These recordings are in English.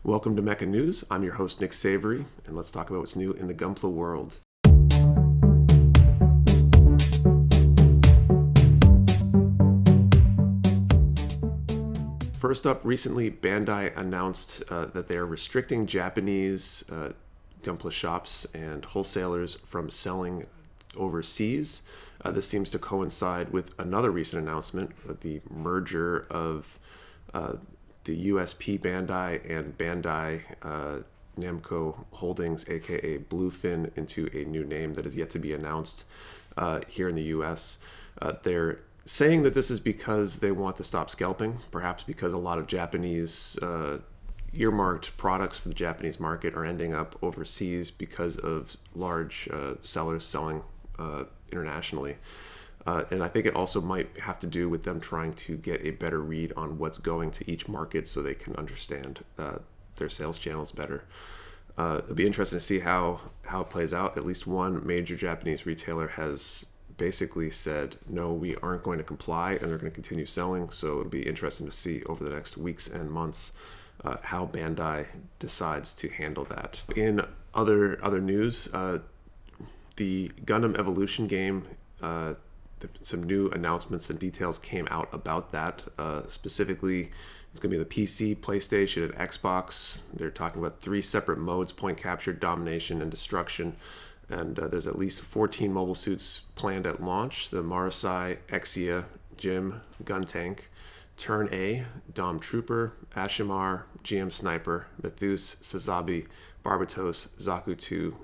Welcome to Mecha News. I'm your host, Nick Savory, and let's talk about what's new in the Gunpla world. First up, recently Bandai announced that they are restricting Japanese Gunpla shops and wholesalers from selling overseas. This seems to coincide with another recent announcement, the merger of the USP Bandai and Bandai Namco Holdings, aka Bluefin, into a new name that is yet to be announced here in the US. They're saying that this is because they want to stop scalping, perhaps because a lot of Japanese earmarked products for the Japanese market are ending up overseas because of large sellers selling internationally. And I think it also might have to do with them trying to get a better read on what's going to each market so they can understand their sales channels better. It'll be interesting to see how it plays out. At least one major Japanese retailer has basically said, no, we aren't going to comply, and they're going to continue selling. So it'll be interesting to see over the next weeks and months how Bandai decides to handle that. In other news, the Gundam Evolution game, some new announcements and details came out about that. Specifically, it's going to be the PC, PlayStation, and Xbox. They're talking about 3 separate modes: point capture, domination, and destruction. And there's at least 14 mobile suits planned at launch: the Marasai, Exia, Jim, Guntank, Turn A, Dom Trooper, Ashimar, GM Sniper, Methus, Sazabi, Barbatos, Zaku 2,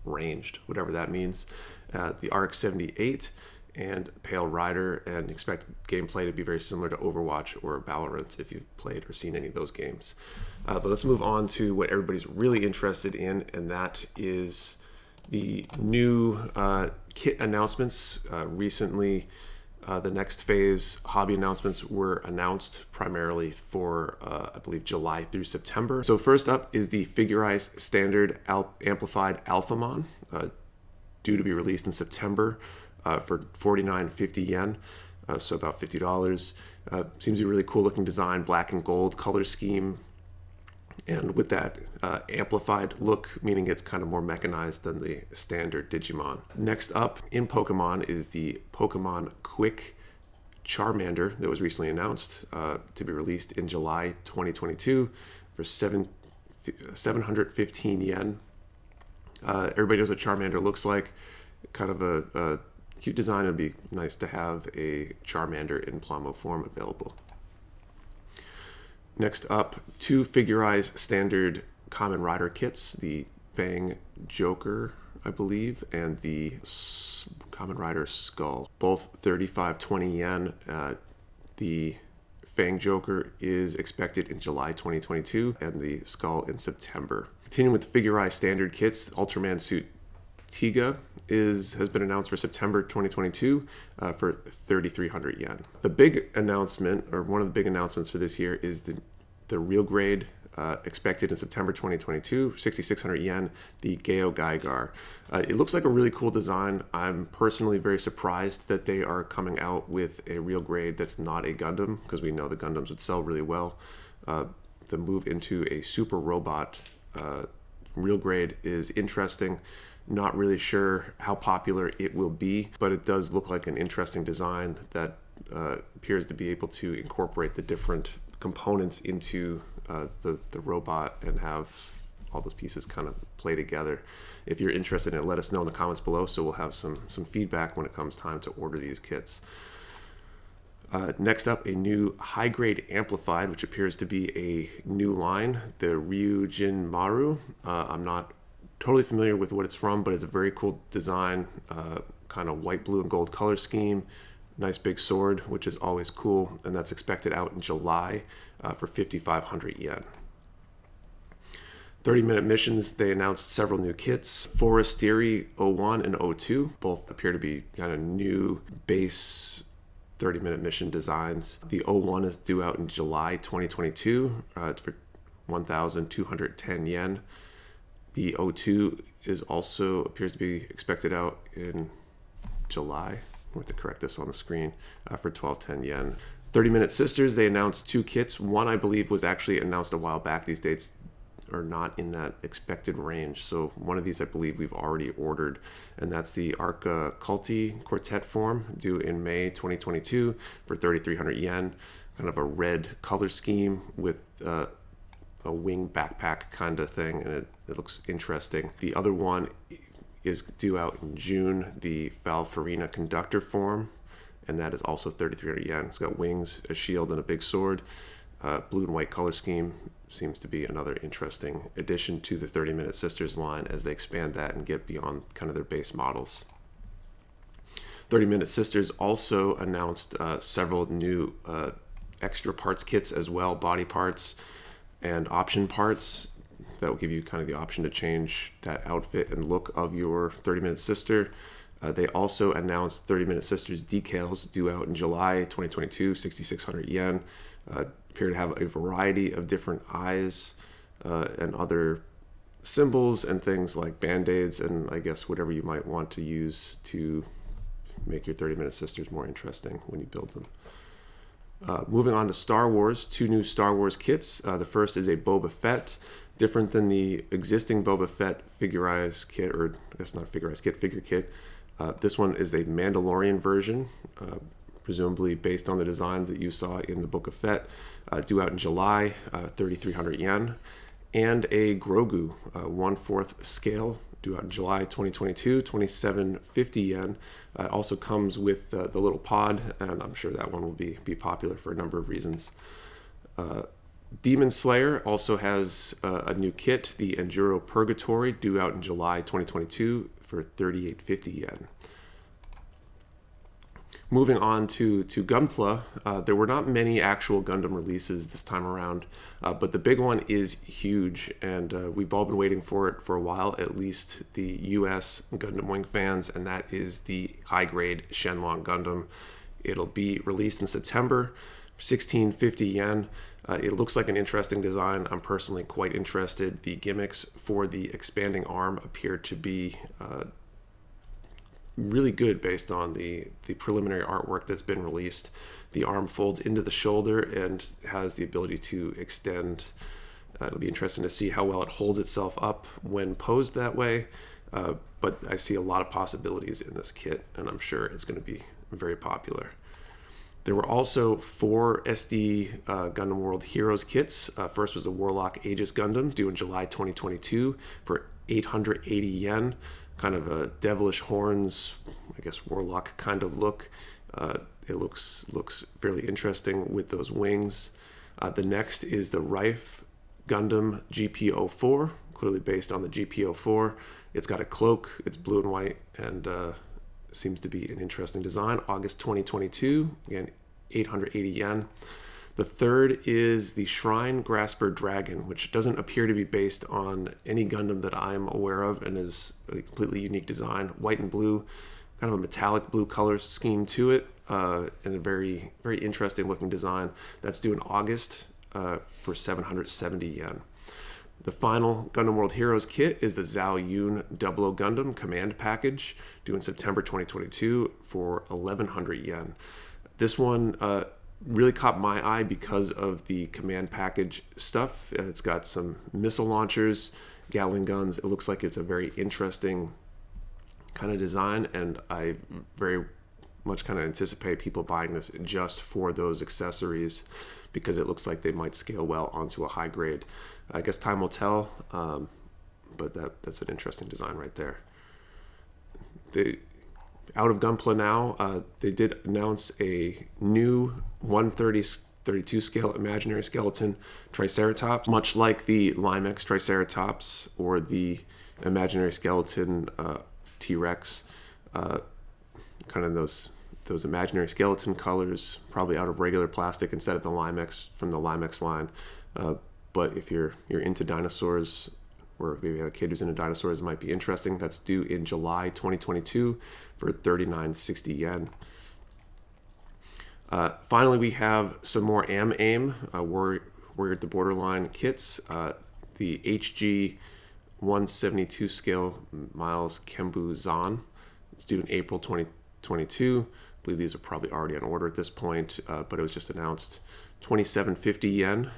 Ranged, whatever that means, the ARC-78, and Pale Rider, and expect gameplay to be very similar to Overwatch or Valorant if you've played or seen any of those games. But let's move on to what everybody's really interested in, and that is the new kit announcements. Recently, the next phase hobby announcements were announced primarily for, I believe, July through September. So first up is the Figurised Standard Amplified Alphamon, due to be released in September for 49.50 yen, so about $50. Seems to be a really cool looking design, black and gold color scheme, and with that amplified look, meaning it's kind of more mechanized than the standard Digimon. Next up in Pokemon is the Pokemon Quick Charmander that was recently announced to be released in July 2022 for 715 yen. Everybody knows what Charmander looks like. Kind of a cute design. It'd be nice to have a Charmander in Plamo form available. Next up, 2 Figurized Standard Kamen Rider kits, the Fang Joker, I believe, and the Kamen Rider Skull. Both 35.20 yen. The Fang Joker is expected in July 2022, and the Skull in September. Continuing with the Figurized Standard kits, Ultraman suit Tiga has been announced for September 2022 for 3,300 yen. The big announcement, or one of the big announcements for this year, is the real grade expected in September 2022, 6,600 yen, the Gaogaigar. It looks like a really cool design. I'm personally very surprised that they are coming out with a real grade that's not a Gundam, because we know the Gundams would sell really well. The move into a super robot real grade is interesting. Not really sure how popular it will be, but it does look like an interesting design that appears to be able to incorporate the different components into the robot and have all those pieces kind of play together. If you're interested in it, let us know in the comments below, so we'll have some feedback when it comes time to order these kits. Next up, a new high-grade amplified, which appears to be a new line, the Ryujin Maru. I'm not totally familiar with what it's from, but it's a very cool design, kind of white, blue, and gold color scheme. Nice big sword, which is always cool, and that's expected out in July for 5,500 yen. 30-minute missions, they announced several new kits. Forestieri 01 and 02 both appear to be kind of new base 30-minute mission designs. The 01 is due out in July 2022 for 1,210 yen. The 02 is also appears to be expected out in July. I have to correct this on the screen for 1,210 yen. 30 Minute Sisters, they announced 2 kits. One, I believe, was actually announced a while back. These dates are not in that expected range. So one of these I believe we've already ordered, and that's the Arca Culti Quartet form, due in May 2022 for 3,300 yen. Kind of a red color scheme with a wing backpack kind of thing, and it looks interesting. The other one is due out in June, the Valfarina Conductor form, and that is also 3,300 yen. It's got wings, a shield, and a big sword. Blue and white color scheme seems to be another interesting addition to the 30 Minute Sisters line as they expand that and get beyond kind of their base models. 30 Minute Sisters also announced several new extra parts kits as well, body parts and option parts that will give you kind of the option to change that outfit and look of your 30 Minute Sister. They also announced 30 Minute Sisters decals due out in July 2022, 6,600 yen. Appear to have a variety of different eyes and other symbols and things like band-aids and I guess whatever you might want to use to make your 30 Minute Sisters more interesting when you build them. Moving on to Star Wars, 2 new Star Wars kits. The first is a Boba Fett, different than the existing Boba Fett Figurised kit, or I guess not Figurised kit, figure kit. This one is the Mandalorian version, presumably based on the designs that you saw in the Book of Fett, due out in July, 3,300 yen. And a Grogu, 1/4 scale, due out in July 2022, 2,750 yen. Also comes with the little pod, and I'm sure that one will be popular for a number of reasons. Demon Slayer also has a new kit, the Enduro Purgatory, due out in July 2022 for 3,850 yen. Moving on to Gunpla, there were not many actual Gundam releases this time around, but the big one is huge, and we've all been waiting for it for a while, at least the US Gundam Wing fans, and that is the high-grade Shenlong Gundam. It'll be released in September, 1,650 yen. It looks like an interesting design. I'm personally quite interested. The gimmicks for the expanding arm appear to be really good based on the preliminary artwork that's been released. The arm folds into the shoulder and has the ability to extend. It'll be interesting to see how well it holds itself up when posed that way. But I see a lot of possibilities in this kit, and I'm sure it's going to be very popular. There were also 4 SD Gundam World Heroes kits. First was a Warlock Aegis Gundam, due in July 2022 for 880 yen. Kind of a devilish horns, I guess Warlock kind of look. It looks fairly interesting with those wings. The next is the Rife Gundam GP04, clearly based on the GP04. It's got a cloak, it's blue and white, and seems to be an interesting design. August 2022, again, 880 yen. The third is the Shrine Grasper Dragon, which doesn't appear to be based on any Gundam that I'm aware of and is a completely unique design. White and blue, kind of a metallic blue color scheme to it, and a very, very interesting looking design. That's due in August for 770 yen. The final Gundam World Heroes kit is the Zhao Yun 00 Gundam Command Package, due in September 2022 for 1,100 yen. This one really caught my eye because of the command package stuff. It's got some missile launchers, Gatling guns. It looks like it's a very interesting kind of design, and I very much kind of anticipate people buying this just for those accessories because it looks like they might scale well onto a high grade. I guess time will tell, but that's an interesting design right there. Out of Gunpla now, they did announce a new 1/32 scale imaginary skeleton Triceratops, much like the Limex Triceratops or the imaginary skeleton T-Rex, kind of those imaginary skeleton colors, probably out of regular plastic instead of the Limex from the Limex line. But if you're into dinosaurs, or maybe you have a kid who's into dinosaurs, it might be interesting. That's due in July 2022 for 3,960 yen. Finally, we have some more AIM Warrior at the Borderline kits. The HG 172 scale Miles Kenbu Zan. It's due in April 2022. I believe these are probably already on order at this point, but it was just announced 2,750 yen.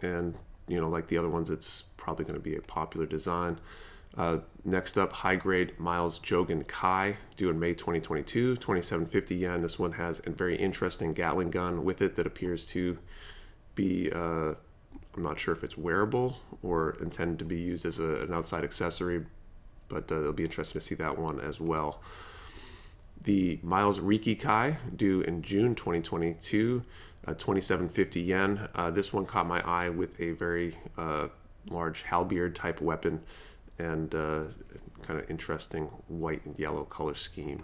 And like the other ones, it's probably going to be a popular design. Next up, high-grade Miles Jogan Kai, due in May 2022, 2750 yen. This one has a very interesting Gatling gun with it that appears to be, I'm not sure if it's wearable or intended to be used as an outside accessory, but it'll be interesting to see that one as well. The Miles Riki Kai, due in June 2022, 2750 yen. This one caught my eye with a very large halberd type weapon and kind of interesting white and yellow color scheme.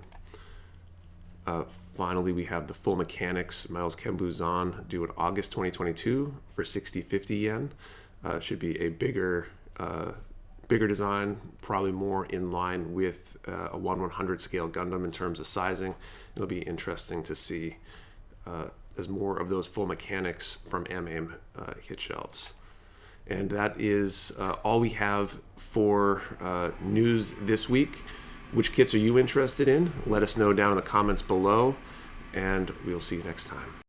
Finally, we have the Full Mechanics Miles Kenbu Zan, due in August 2022 for 6050 yen. Should be a bigger design, probably more in line with a 1/100 scale Gundam in terms of sizing. It'll be interesting to see as more of those Full Mechanics from AIM hit shelves. And that is all we have for news this week. Which kits are you interested in? Let us know down in the comments below, and we'll see you next time.